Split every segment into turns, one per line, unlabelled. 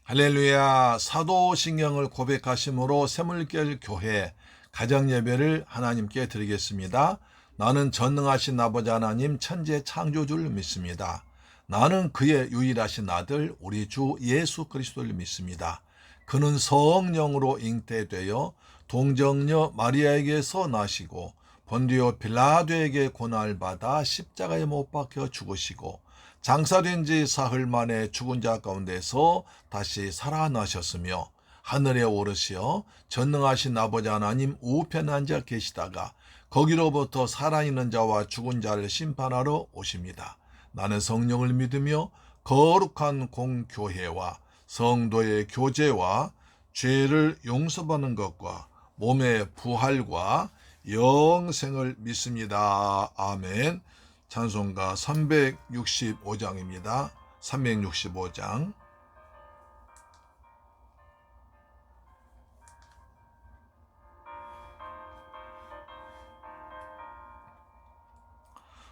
할렐루야. 사도신경을 고백하심으로 샘물결 교회 가정예배를 하나님께 드리겠습니다. 나는 전능하신 아버지 하나님 천재 창조주를 믿습니다. 나는 그의 유일하신 아들 우리 주 예수 그리스도를 믿습니다. 그는 성령으로 잉태되어 동정녀 마리아에게서 나시고 본디오 빌라도에게 고난을 받아 십자가에 못 박혀 죽으시고 장사된 지 사흘 만에 죽은 자 가운데서 다시 살아나셨으며 하늘에 오르시어 전능하신 아버지 하나님 우편에 앉아 계시다가 거기로부터 살아있는 자와 죽은 자를 심판하러 오십니다. 나는 성령을 믿으며 거룩한 공교회와 성도의 교제와 죄를 용서받는 것과 몸의 부활과 영생을 믿습니다. 아멘. 찬송가 365장입니다. 365장.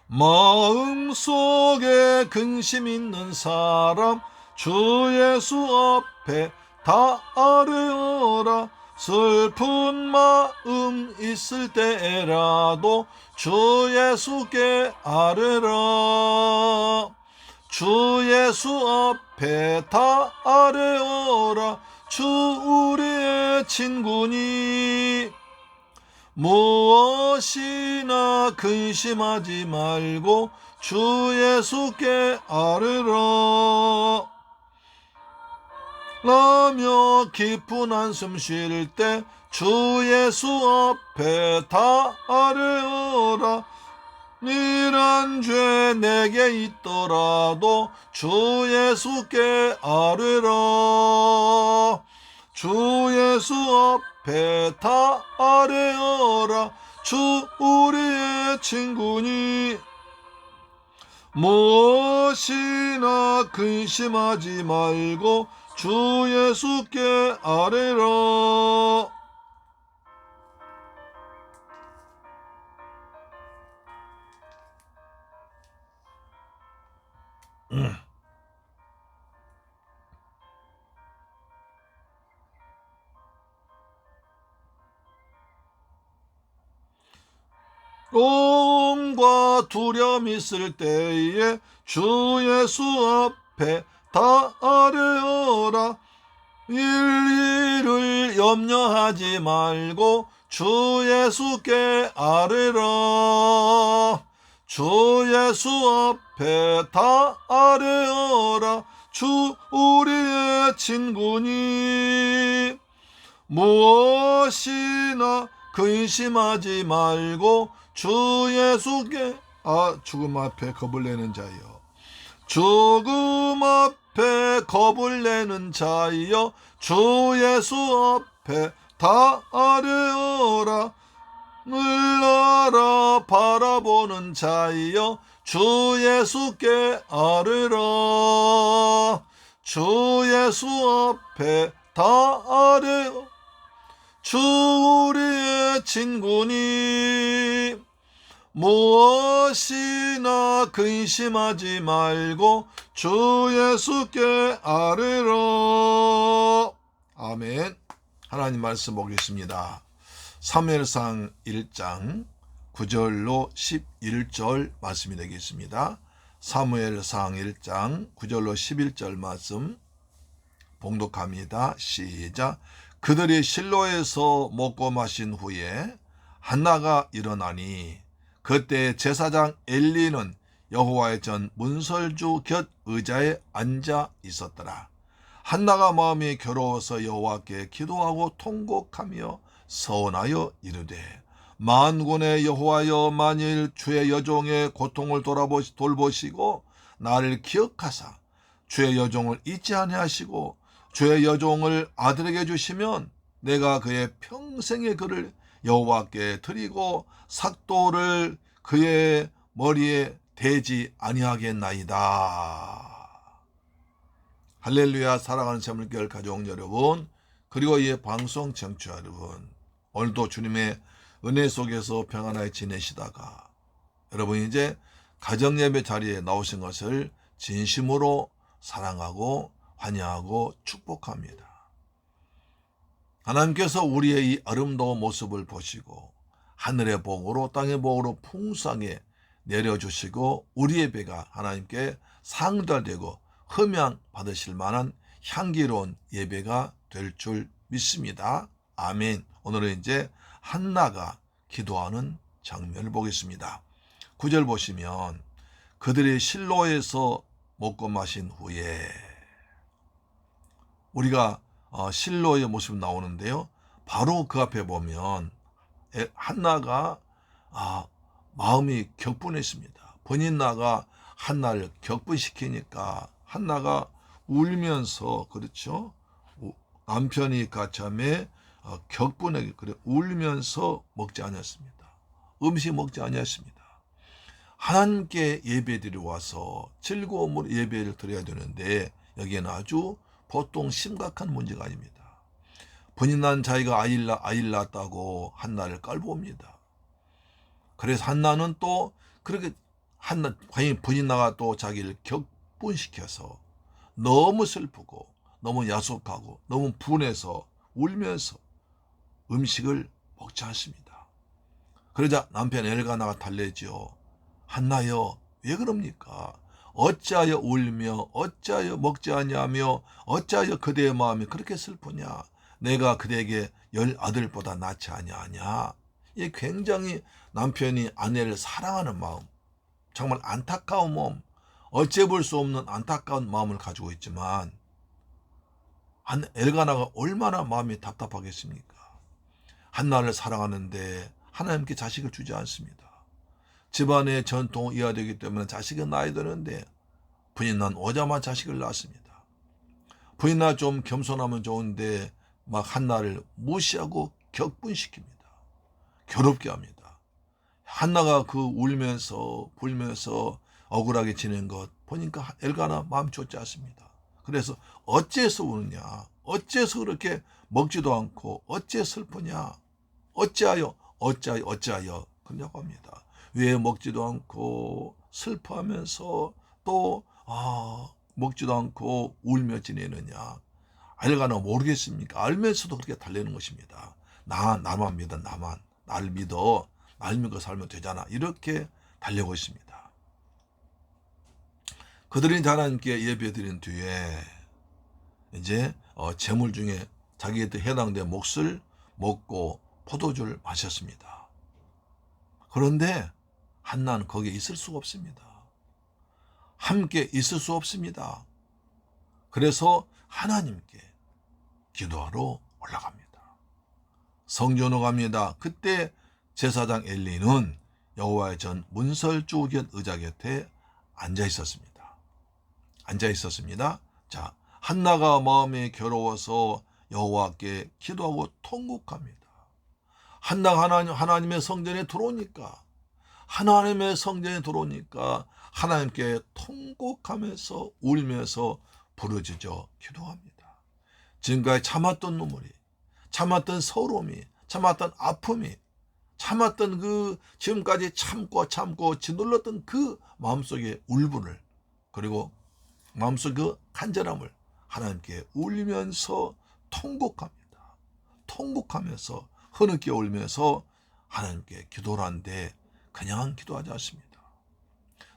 마음속에 근심 있는 사람 주 예수 앞에 다 아뢰어라. 슬픈 마음 있을 때라도 주 예수께 아뢰라. 주 예수 앞에 다 아뢰어라. 주 우리의 친구니 무엇이나 근심하지 말고 주 예수께 아뢰라. 라며 깊은 한숨 쉴 때 주 예수 앞에 다 아뢰어라. 이런 죄 내게 있더라도 주 예수께 아뢰라. 주 예수 앞에 다 아뢰어라. 주 우리의 친구니 무엇이나 근심하지 말고 주 예수께 아뢰라. 옹과 두려움 있을 때에 주 예수 앞에 다 아뢰어라. 일일을 염려하지 말고 주 예수께 아뢰라. 주 예수 앞에 다 아뢰어라. 주 우리의 친구니 무엇이나 근심하지 말고 주 예수께 죽음 앞에 겁을 내는 자여, 죽음 앞에 겁을 내는 자여, 주 예수 앞에 다 아뢰어라. 늘 알아 바라보는 자여, 주 예수께 아뢰라. 주 예수 앞에 다 아뢰어. 주 우리의 친구니 무엇이나 근심하지 말고 주 예수께 아뢰라. 아멘. 하나님 말씀 보겠습니다. 사무엘상 1장 9절로 11절 말씀이 되겠습니다. 사무엘상 1장 9절로 11절 말씀 봉독합니다. 시작. 그들이 실로에서 먹고 마신 후에 한나가 일어나니 그때 제사장 엘리는 여호와의 전 문설주 곁 의자에 앉아 있었더라. 한나가 마음이 괴로워서 여호와께 기도하고 통곡하며 서원하여 이르되, 만군의 여호와여, 만일 주의 여종의 고통을 돌보시고 나를 기억하사 주의 여종을 잊지 아니하시고 주의 여종을 아들에게 주시면 내가 그의 평생의 그를 여호와께 드리고 삭도를 그의 머리에 대지 아니하겠나이다. 할렐루야. 사랑하는 샘물결 가족 여러분, 그리고 이 방송 청취자 여러분, 오늘도 주님의 은혜 속에서 평안하게 지내시다가 여러분 이제 가정예배 자리에 나오신 것을 진심으로 사랑하고 환영하고 축복합니다. 하나님께서 우리의 이 아름다운 모습을 보시고 하늘의 복으로 땅의 복으로 풍성하게 내려주시고 우리의 배가 하나님께 상달되고 흠양 받으실 만한 향기로운 예배가 될 줄 믿습니다. 아멘. 오늘은 이제 한나가 기도하는 장면을 보겠습니다. 9절 보시면 그들이 실로에서 먹고 마신 후에 우리가 실로의 모습이 나오는데요. 바로 그 앞에 보면 한나가 마음이 격분했습니다. 번인나가 한나를 격분시키니까 한나가 울면서 그렇죠. 남편이 가참에 격분하게 그래 울면서 먹지 않았습니다. 음식 먹지 않았습니다. 하나님께 예배드리러 와서 즐거움으로 예배를 드려야 되는데 여기에는 아주 보통 심각한 문제가 아닙니다. 번인난 자기가 아이를 낳았다고 한나를 깔보옵니다. 그래서 한나는 또 그렇게 번인나가 또 자기를 격분시켜서 너무 슬프고 너무 야속하고 너무 분해서 울면서 음식을 먹지 않습니다. 그러자 남편 엘가나가 달래지요. 한나여 왜 그럽니까? 어찌하여 울며 어찌하여 먹지 않냐며 어찌하여 그대의 마음이 그렇게 슬프냐? 내가 그대에게 10아들보다 낫지 아니하냐? 이 굉장히 남편이 아내를 사랑하는 마음, 정말 안타까운 마음, 어찌 볼 수 없는 안타까운 마음을 가지고 있지만 엘가나가 얼마나 마음이 답답하겠습니까? 한나를 사랑하는데 하나님께 자식을 주지 않습니다. 집안의 전통을 이어되기 때문에 자식은 낳아야 되는데 부인난 오자마자 자식을 낳았습니다. 부인나 좀 겸손하면 좋은데 막 한나를 무시하고 격분시킵니다. 괴롭게 합니다. 한나가 그 울면서 불면서 억울하게 지낸 것 보니까 엘가나 마음 좋지 않습니다. 그래서 어째서 우느냐? 어째서 그렇게 먹지도 않고 어째 슬프냐? 어찌하여 그러냐고 합니다. 왜 먹지도 않고 슬퍼하면서 또 먹지도 않고 울며 지내느냐? 엘가나 모르겠습니까? 알면서도 그렇게 달래는 것입니다. 나만 믿어, 나만. 날 믿어. 날 믿고 살면 되잖아. 이렇게 달래고 있습니다. 그들이 하나님께 예배드린 뒤에 이제 제물 중에 자기한테 해당된 몫을 먹고 포도주를 마셨습니다. 그런데 한나는 거기에 있을 수가 없습니다. 함께 있을 수 없습니다. 그래서 하나님께 기도하러 올라갑니다. 성전으로 갑니다. 그때 제사장 엘리는 여호와의 전 문설주우견 의자 곁에 앉아 있었습니다. 자, 한나가 마음이 괴로워서 여호와께 기도하고 통곡합니다. 한나가 하나님의 성전에 들어오니까 하나님께 통곡하면서 울면서 부르짖어 기도합니다. 지금까지 참았던 눈물이, 참았던 서러움이, 참았던 아픔이, 참았던 그 지금까지 참고 짓눌렀던 그 마음속의 울분을 그리고 마음속 그 간절함을 하나님께 울면서 통곡합니다. 통곡하면서 흐느껴 울면서 하나님께 기도를 하는데 그냥 기도하지 않습니다.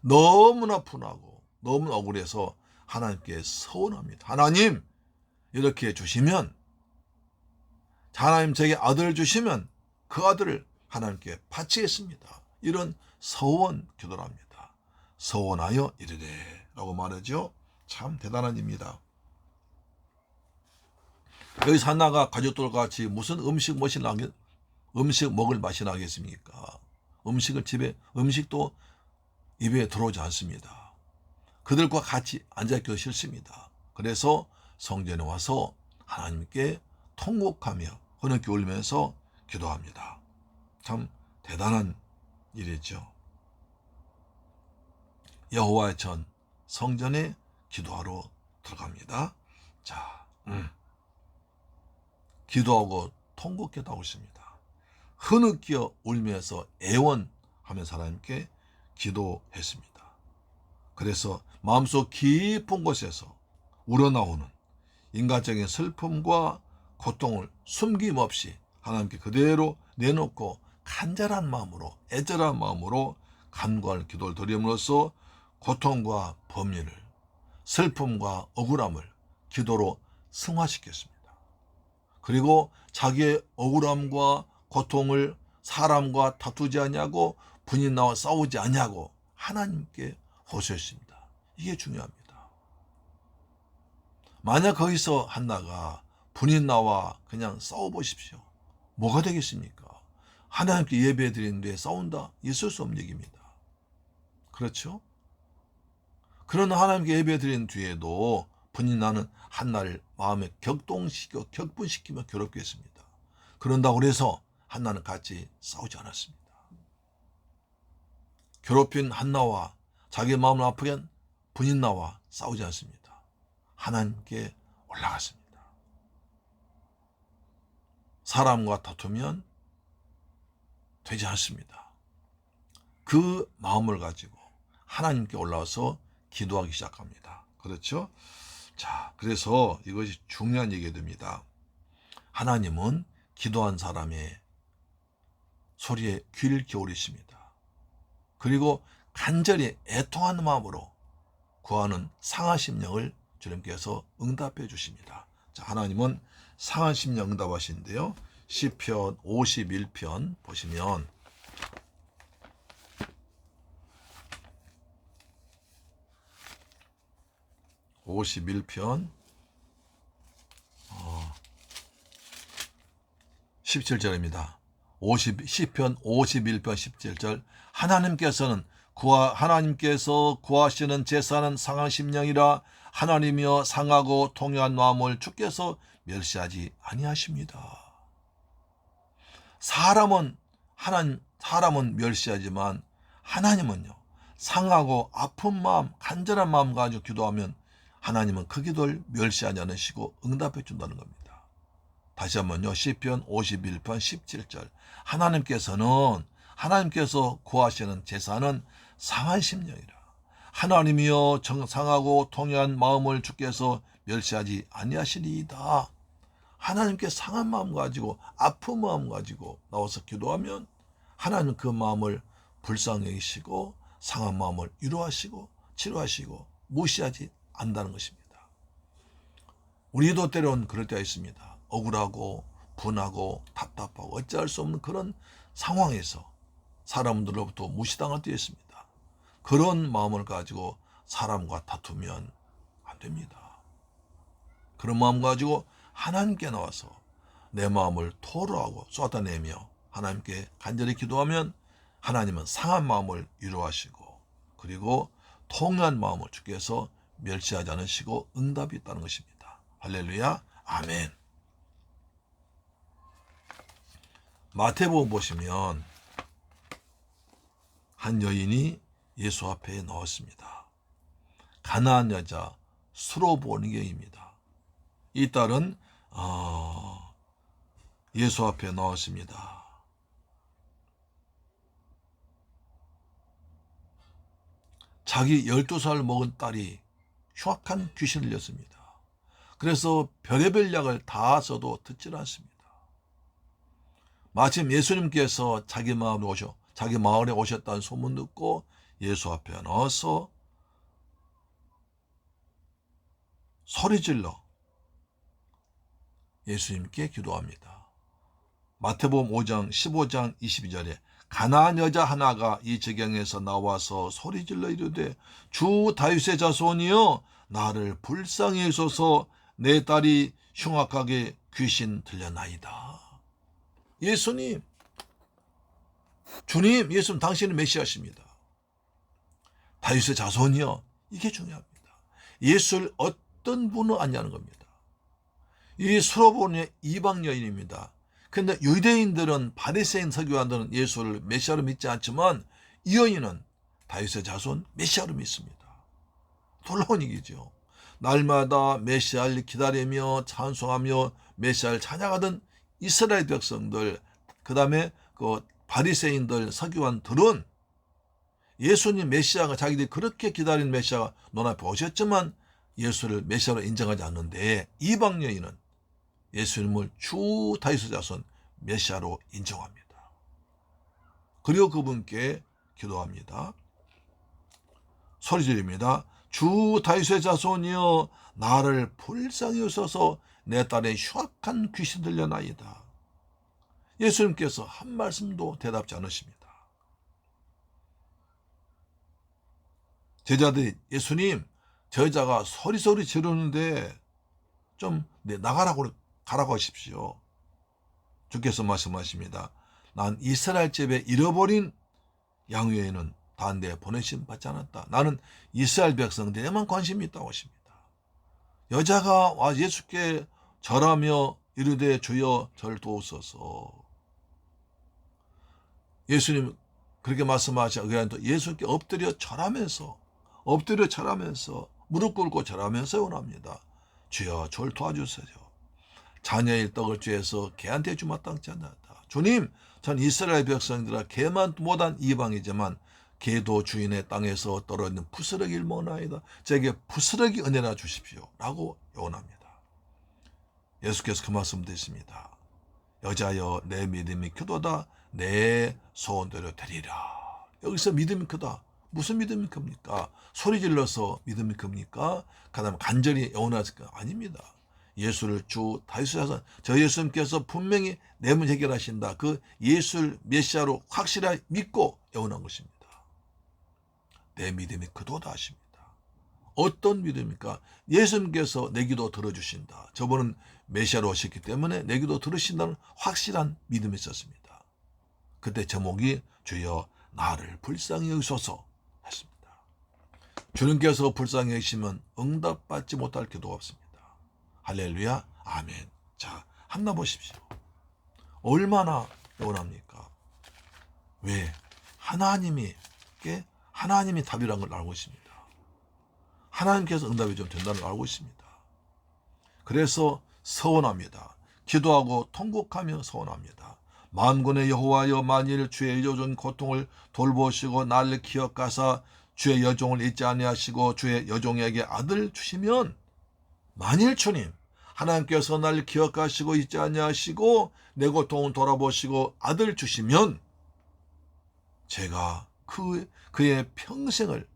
너무나 분하고 너무 억울해서 하나님께 서운합니다. 하나님 이렇게 주시면 하나님 제게 아들을 주시면 그 아들을 하나님께 바치겠습니다. 이런 서원 기도를 합니다. 서원하여 이르되 라고 말하죠. 참 대단한 일입니다. 여기서 한나가 가족들과 같이 무슨 음식 먹을 맛이 나겠습니까? 음식도 입에 들어오지 않습니다. 그들과 같이 앉아있기도 싫습니다. 그래서 성전에 와서 하나님께 통곡하며 흐느끼 울면서 기도합니다. 참 대단한 일이죠. 여호와의 전 성전에 기도하러 들어갑니다. 자, 기도하고 통곡기도하고 있습니다. 흐느껴 울면서 애원하면서 하나님께 기도했습니다. 그래서 마음속 깊은 곳에서 우러나오는 인간적인 슬픔과 고통을 숨김없이 하나님께 그대로 내놓고 간절한 마음으로, 애절한 마음으로 간구할 기도를 드림으로써 고통과 범위를, 슬픔과 억울함을 기도로 승화시켰습니다. 그리고 자기의 억울함과 고통을 사람과 다투지 아니하고 분인나와 싸우지 아니하고 하나님께 호소했습니다. 이게 중요합니다. 만약 거기서 한나가 분인나와 그냥 싸워보십시오. 뭐가 되겠습니까? 하나님께 예배 드리는데 싸운다? 있을 수 없는 얘기입니다. 그렇죠? 그러나 하나님께 예배 드린 뒤에도 분인나는 한나를 마음에 격분시키며 괴롭게 했습니다. 그런다고 해서 한나는 같이 싸우지 않았습니다. 괴롭힌 한나와 자기 마음을 아프게 한 분인나와 싸우지 않습니다. 하나님께 올라갔습니다. 사람과 다투면 되지 않습니다. 그 마음을 가지고 하나님께 올라와서 기도하기 시작합니다. 그렇죠? 자, 그래서 이것이 중요한 얘기가 됩니다. 하나님은 기도한 사람의 소리에 귀를 기울이십니다. 그리고 간절히 애통하는 마음으로 구하는 상한 심령을 주님께서 응답해 주십니다. 자, 하나님은 상한 심령 응답하시는데요. 시편 51편 보시면 (51편) 17절입니다. 시편 51편 17절 하나님께서 구하시는 제사는 상한 심령이라 하나님이여 상하고 통회한 마음을 주께서 멸시하지 아니하십니다. 사람은 멸시하지만 하나님은요, 상하고 아픈 마음, 간절한 마음 가지고 기도하면 하나님은 그 기도를 멸시하지 않으시고 응답해 준다는 겁니다. 다시 한번요. 시편 51편 17절 하나님께서 구하시는 제사는 상한 심령이라 하나님이여 상하고 통회한 마음을 주께서 멸시하지 아니하시리이다. 하나님께 상한 마음 가지고 아픈 마음 가지고 나와서 기도하면 하나님은 그 마음을 불쌍히 여기시고 상한 마음을 위로하시고 치료하시고 무시하지 않는다는 것입니다. 우리도 때로는 그럴 때가 있습니다. 억울하고 분하고 답답하고 어찌할 수 없는 그런 상황에서 사람들로부터 무시당할 때가 있습니다. 그런 마음을 가지고 사람과 다투면 안 됩니다. 그런 마음 가지고 하나님께 나와서 내 마음을 토로하고 쏟아내며 하나님께 간절히 기도하면 하나님은 상한 마음을 위로하시고 그리고 통한 마음을 주께서 멸시하지 않으시고 응답이 있다는 것입니다. 할렐루야, 아멘. 마태복음 보시면 한 여인이 예수 앞에 나왔습니다. 가나안 여자 수로보니게입니다. 이 딸은 예수 앞에 나왔습니다. 자기 12살 먹은 딸이 흉악한 귀신을 들렸습니다. 그래서 별의별 약을 다 써도 듣질 않습니다. 마침 예수님께서 자기 마을에 오셨다는 소문 듣고 예수 앞에 나와서 소리질러 예수님께 기도합니다. 마태복음 5장 15장 22절에 가나안 여자 하나가 이 지경에서 나와서 소리질러 이르되 주 다윗의 자손이여 나를 불쌍히 여기소서 내 딸이 흉악하게 귀신 들려나이다. 예수님, 주님, 예수님 당신은 메시아십니다. 다윗의 자손이여, 이게 중요합니다. 예수를 어떤 분은 아냐는 겁니다. 이 수로보니 이방 여인입니다. 그런데 유대인들은 바리새인 서기관들은 예수를 메시아로 믿지 않지만 이 여인은 다윗의 자손 메시아로 믿습니다. 놀라운 얘기죠. 날마다 메시아를 기다리며 찬송하며 메시아를 찬양하던 이스라엘 백성들, 그 다음에 그 바리새인들 서기관들은 예수님 메시아가 자기들이 그렇게 기다린 메시아가 눈앞에 오셨지만 예수를 메시아로 인정하지 않는데 이방 여인은 예수님을 주 다윗의 자손 메시아로 인정합니다. 그리고 그분께 기도합니다. 소리 지릅니다. 주 다윗의 자손이여 나를 불쌍히 여소서 내 딸의 흉악한 귀신 들려나이다. 예수님께서 한 말씀도 대답지 않으십니다. 제자들이 예수님 저 여자가 소리소리 지르는데 좀 나가라고 가라고 하십시오. 주께서 말씀하십니다. 난 이스라엘 집에 잃어버린 양 외에는 다른 데 보내심 받지 않았다. 나는 이스라엘 백성들에만 관심이 있다고 하십니다. 여자가 와 예수께 절하며 이르되 주여 저를 도우소서. 예수님 그렇게 말씀하시고 또 예수께 엎드려 절하면서 무릎 꿇고 절하면서 원합니다. 주여 저를 도와주세요. 자녀의 떡을 죄해서 개한테 주마땅치 않았다. 주님 전 이스라엘 백성들아 개만 못한 이방이지만 개도 주인의 땅에서 떨어지는 부스러기를 먹나이다. 제게 부스러기 은혜나 주십시오. 라고 요원합니다. 예수께서 그 말씀 드렸습니다. 여자여 내 믿음이 크도다. 내 소원대로 되리라. 여기서 믿음이 크다. 무슨 믿음이 큽니까? 소리 질러서 믿음이 큽니까? 그다음 간절히 애원하실까? 아닙니다. 예수를 주 다윗의 자손 저 예수님께서 분명히 내 문제 해결하신다. 그 예수를 메시아로 확실하게 믿고 애원한 것입니다. 내 믿음이 크도다 하십니다. 어떤 믿음입니까? 예수님께서 내 기도 들어주신다. 저분은 메시아로 오셨기 때문에 내 기도 들으신다는 확실한 믿음이 있었습니다. 그때 제목이 주여 나를 불쌍히 여기소서 했습니다. 주님께서 불쌍히 여기시면 응답받지 못할 기도가 없습니다. 할렐루야 아멘. 자 한나 보십시오. 얼마나 원합니까? 왜? 하나님이 답이라는 걸 알고 있습니다. 하나님께서 응답이 좀 된다는 걸 알고 있습니다. 그래서 서원합니다. 기도하고 통곡하며 서원합니다. 만군의 여호와여 만일 주의 여종 고통을 돌보시고 나를 기억하사 주의 여종을 잊지 아니하시고 주의 여종에게 아들 주시면 만일 주님 하나님께서 나를 기억하시고 잊지 아니하시고 내 고통을 돌아보시고 아들 주시면 제가 그의 평생을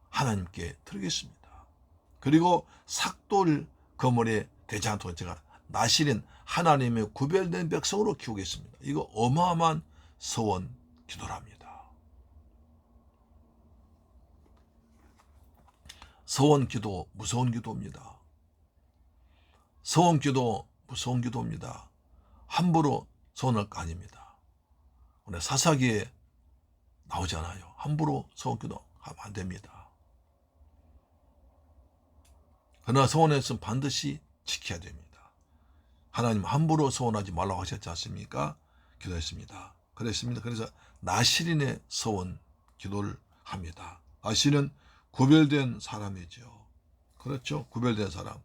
하나님께 드리겠습니다. 그리고 삭돌 거물에 되지 않도록 제가 나실인 하나님의 구별된 백성으로 키우겠습니다. 이거 어마어마한 서원 기도랍니다. 서원 기도 무서운 기도입니다. 서원 기도 무서운 기도입니다. 함부로 서원할 거 아닙니다. 오늘 사사기에 나오잖아요. 함부로 서원 기도 하면 안 됩니다. 그러나 서원했으면 반드시 지켜야 됩니다. 하나님 함부로 서원하지 말라고 하셨지 않습니까? 기도했습니다. 그랬습니다. 그래서 나실인의 서원 기도를 합니다. 나실은 구별된 사람이죠. 그렇죠? 구별된 사람.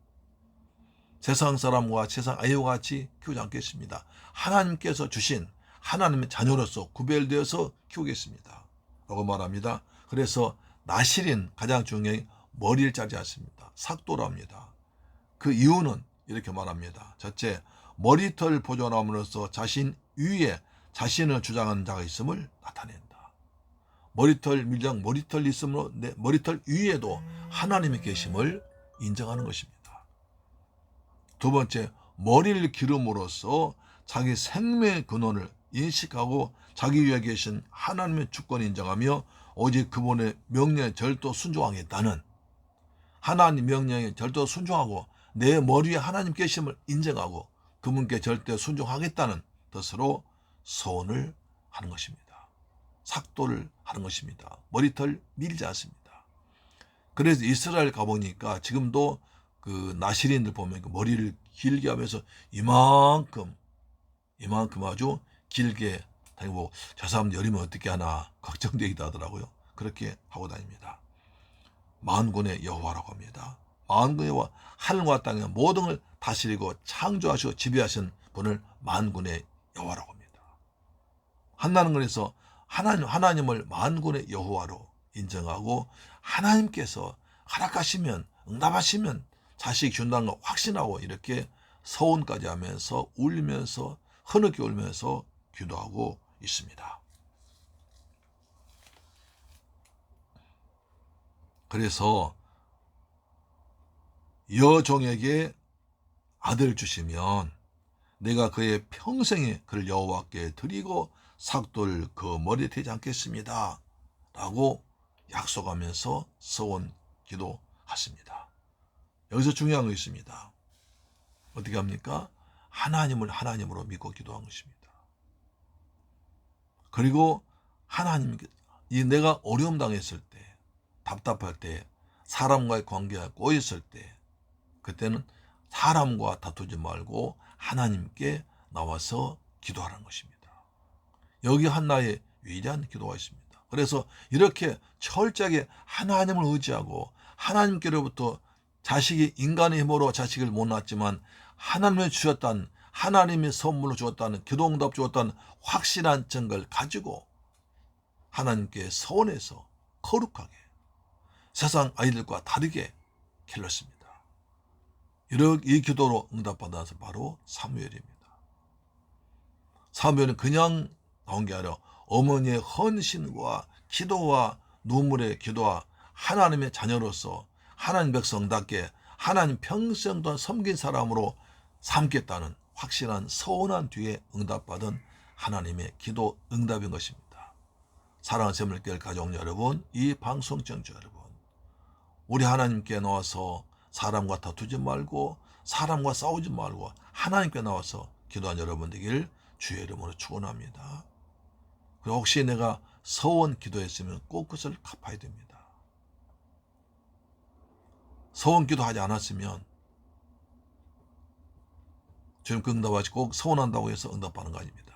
세상 사람과 세상 아이와 같이 키우지 않겠습니다. 하나님께서 주신 하나님의 자녀로서 구별되어서 키우겠습니다. 라고 말합니다. 그래서 나실인 가장 중요한 머리를 짜지 않습니다. 삭도랍니다. 그 이유는 이렇게 말합니다. 첫째, 머리털 보존함으로써 자신 위에 자신을 주장하는 자가 있음을 나타낸다. 머리털 밀장, 머리털 있음으로 내 머리털 위에도 하나님이 계심을 인정하는 것입니다. 두 번째, 머리를 기름으로써 자기 생명의 근원을 인식하고 자기 위에 계신 하나님의 주권을 인정하며 오직 그분의 명령에 절도 순종하겠다는 하나님 명령에 절도 순종하고 내 머리에 하나님 계심을 인정하고 그분께 절대 순종하겠다는 뜻으로 서원을 하는 것입니다. 삭도를 하는 것입니다. 머리털 밀지 않습니다. 그래서 이스라엘 가보니까 지금도 그 나실인들 보면 그 머리를 길게 하면서 이만큼 아주 길게 다니고 저 사람 여리면 어떻게 하나 걱정되기도 하더라고요. 그렇게 하고 다닙니다. 만군의 여호와라고 합니다. 만군의 여호와, 하늘과 땅의 모든 걸 다스리고 창조하시고 지배하신 분을 만군의 여호와라고 합니다. 한나는 그래서 하나님을 만군의 여호와로 인정하고 하나님께서 허락하시면 응답하시면 자식 준다는 거 확신하고 이렇게 서원까지 하면서 울면서 흐느끼 울면서 기도하고 있습니다. 그래서 여종에게 아들 주시면 내가 그의 평생에 그를 여호와께 드리고 삭도를 그 머리에 대지 않겠습니다. 라고 약속하면서 서원 기도하십니다. 여기서 중요한 거 있습니다. 어떻게 합니까? 하나님을 하나님으로 믿고 기도한 것입니다. 그리고 하나님께 내가 어려움 당했을 때, 답답할 때, 사람과의 관계가 꼬였을 때, 그때는 사람과 다투지 말고 하나님께 나와서 기도하라는 것입니다. 여기 한나의 위대한 기도가 있습니다. 그래서 이렇게 철저하게 하나님을 의지하고 하나님께로부터 자식이 인간의 힘으로 자식을 못 낳았지만 하나님이 주셨다는, 하나님이 선물로 주었다는, 기도응답 주었다는 확실한 증거를 가지고 하나님께 서원해서 거룩하게 세상 아이들과 다르게 길렀습니다. 이 기도로 응답받아서 바로 사무엘입니다. 사무엘은 그냥 나온 게 아니라 어머니의 헌신과 기도와 눈물의 기도와 하나님의 자녀로서 하나님 백성답게 하나님 평생 동안 섬긴 사람으로 삼겠다는 확실한 서원한 뒤에 응답받은 하나님의 기도 응답인 것입니다. 사랑하는 새물교회 가족 여러분, 이 방송 시청자 여러분, 우리 하나님께 나와서 사람과 다투지 말고 사람과 싸우지 말고 하나님께 나와서 기도한 여러분 되길 주의 이름으로 축원합니다. 그리고 혹시 내가 서원 기도했으면 꼭 그것을 갚아야 됩니다. 서원 기도하지 않았으면 지금 그 응답하지 꼭 서원한다고 해서 응답하는 거 아닙니다.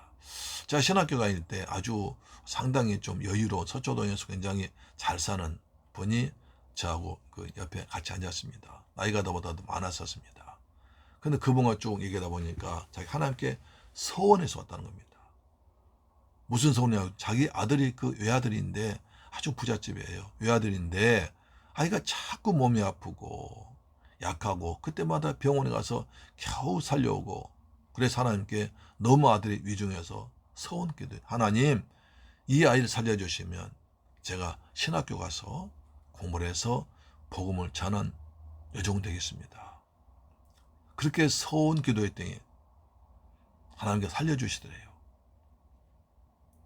제가 신학교 다닐 때 아주 상당히 좀 여유로운 서초동에서 굉장히 잘 사는 분이 저하고 그 옆에 같이 앉았습니다. 나이가 저보다도 많았었습니다. 근데 그분과 쭉 얘기하다 보니까 자기 하나님께 서원해서 왔다는 겁니다. 무슨 서원이냐고, 자기 아들이 그 외아들인데 아주 부잣집이에요. 외아들인데 아이가 자꾸 몸이 아프고 약하고 그때마다 병원에 가서 겨우 살려오고, 그래서 하나님께 너무 아들이 위중해서 서원기도해요. 하나님, 이 아이를 살려주시면 제가 신학교 가서 공부를 해서 복음을 전한 여종 되겠습니다. 그렇게 서원 기도했더니 하나님께 살려주시더래요.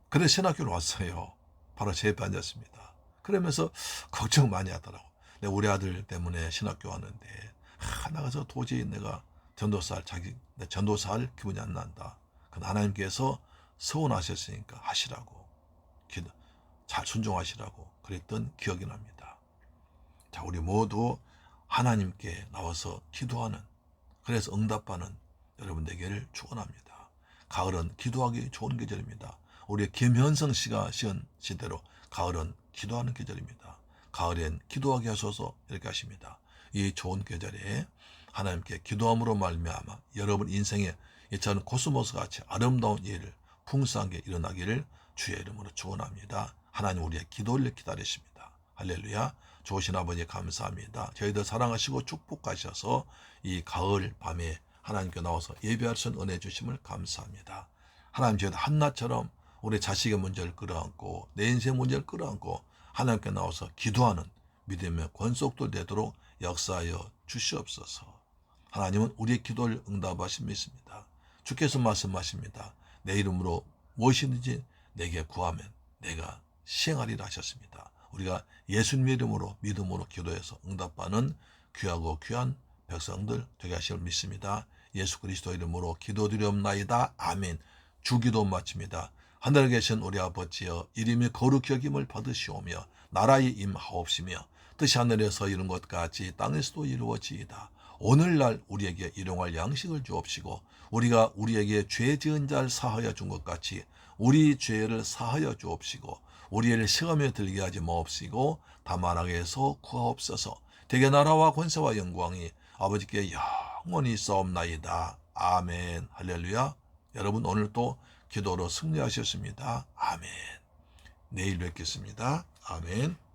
그래서 신학교로 왔어요. 바로 제 옆에 앉았습니다. 그러면서 걱정 많이 하더라고. 내가 우리 아들 때문에 신학교 왔는데 나가서 도저히 내가 전도사할 기분이 안 난다. 근데 하나님께서 서원하셨으니까 하시라고, 잘 순종하시라고 그랬던 기억이 납니다. 자, 우리 모두 하나님께 나와서 기도하는, 그래서 응답받는 여러분 되기를 축원합니다. 가을은 기도하기 좋은 계절입니다. 우리 김현성 씨가 시은 시대로 가을은 기도하는 계절입니다. 가을엔 기도하게 하소서 이렇게 하십니다. 이 좋은 계절에 하나님께 기도함으로 말미암아 여러분 인생에 이처럼 코스모스 같이 아름다운 일을 풍성하게 일어나기를 주의 이름으로 축원합니다. 하나님 우리의 기도를 기다리십니다. 할렐루야. 좋으신 아버지 감사합니다. 저희들 사랑하시고 축복하셔서 이 가을 밤에 하나님께 나와서 예배할 수 있는 은혜 주심을 감사합니다. 하나님, 저희들 한나처럼 우리 자식의 문제를 끌어안고 내 인생 문제를 끌어안고 하나님께 나와서 기도하는 믿음의 권속들 되도록 역사하여 주시옵소서. 하나님은 우리의 기도를 응답하신 믿습니다. 주께서 말씀하십니다. 내 이름으로 무엇이든지 내게 구하면 내가 시행하리라 하셨습니다. 우리가 예수님의 이름으로 믿음으로 기도해서 응답받는 귀하고 귀한 백성들 되게 하시길 믿습니다. 예수 그리스도 이름으로 기도드리옵나이다. 아멘. 주기도 마칩니다. 하늘에 계신 우리 아버지여, 이름이 거룩히 여김을 받으시오며 나라의 임하옵시며 뜻이 하늘에서 이룬 것 같이 땅에서도 이루어지이다. 오늘날 우리에게 일용할 양식을 주옵시고 우리가 우리에게 죄 지은 자를 사하여 준 것 같이 우리 죄를 사하여 주옵시고 우리를 시험에 들게 하지 마옵시고 다만 악에서 구하옵소서. 대개 나라와 권세와 영광이 아버지께 영원히 있사옵나이다. 아멘. 할렐루야. 여러분 오늘 또 기도로 승리하셨습니다. 아멘. 내일 뵙겠습니다. 아멘.